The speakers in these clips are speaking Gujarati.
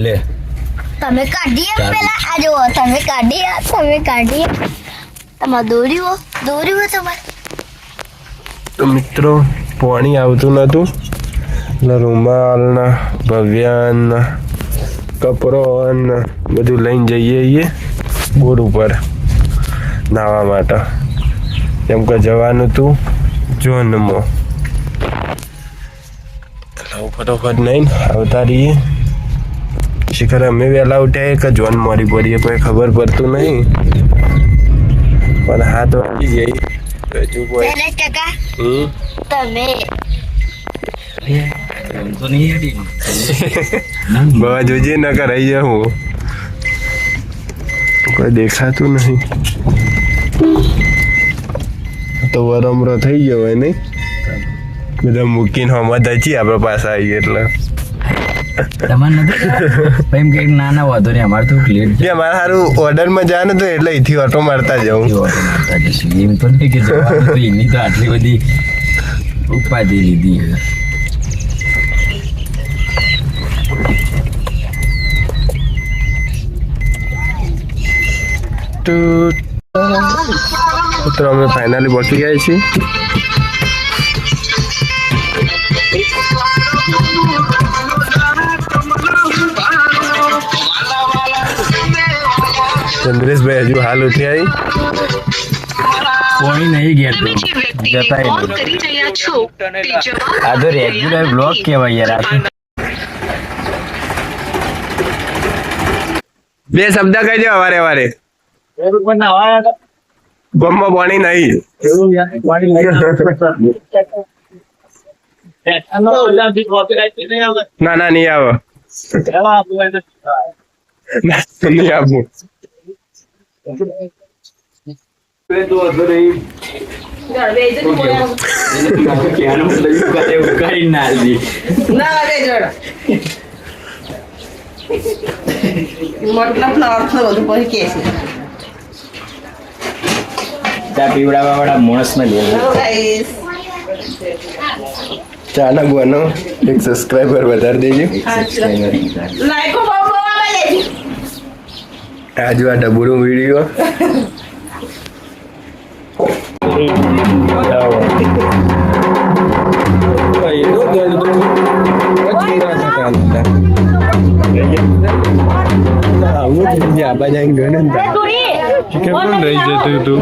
લે તમે કાઢીએ પેલા આ જો તમે કાઢીએ તમારે દોરી હો તમારે. તો મિત્રો પાણી આવતું નતું એટલે રૂમાલ ને ભવ્યાન ને કપરો ને બધું લઈને જઈએ છીએ બોર ઉપર નાહવા માટે, કેમ કે જવાનું હતું જોનમાં. એટલે ફટોફટ નહીં આવતા રહીએ. શિખર અમે વહેલા ઉઠ્યા કે જોન મોડી પડીએ કોઈ ખબર પડતું નહીં, પણ હાથ વાગી જાય હજુ કોઈ. તમે બાબા જોજે ન કરાઈ જાઉં, કોઈ દેખાતું નહીં તો વરમરો થઈ ગયો હોય નહીં. બધા મૂકીને હમત છીએ આપણે પાસે આવીએ એટલે તમારે નથી કે ના વાંધો નહીં, અમારે તો લેટ કે અમારે સારું ઓર્ડરમાં જાય ને તો એટલે અહીંથી ઓટો મારતા જાઉં. મારતા જશું એમ તો નહીં કે જવાનું તો એની તો આટલી બધી ઉપાધિ લીધી છે. તો અમે ફાઇનલી પહોંચી ગયા છીએ. ચંદ્રેશભાઈ હજુ હાલ ઉઠી આવી કોઈ નહીં ગયા તો જતા આ તો રેગ્યુલર બ્લોગ કહેવાય યાર. આ બે શબ્દ કહી દો વારે વારે. ગમમાં પાણી નહીં. ના ના નહીં આવે, નહીં આપવું. ચા પીવડાવવા વાળા માણસ ને ચા ના બનો એક સબસ્ક્રાઇબર વધારી દેજો. આજુ આ ડબુડું વિડીયો કેમ રહી જતું તું.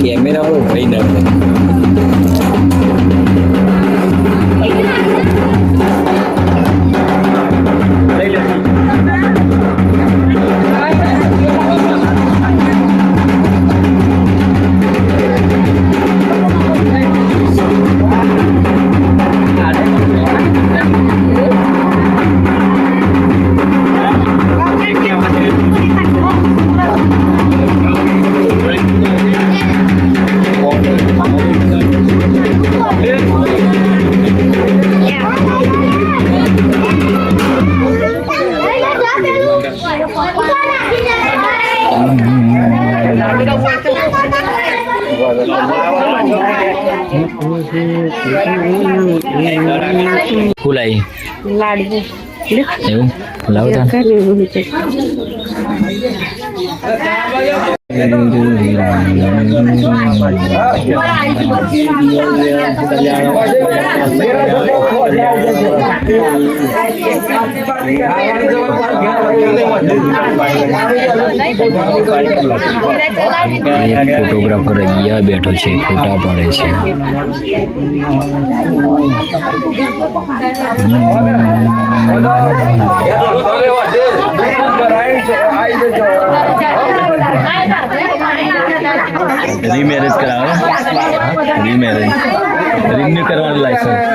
કેમેરા ભાઈ ના ફૂલાઈ લાડુ એવું લાવતા ફોટોગ્રાફર અહીંયા બેઠો છે, ફોટા પાડે છે. રીમેરેજ કરાવે, રીમેરેજ રિન્યુ કરવાનું લાયસન્સ.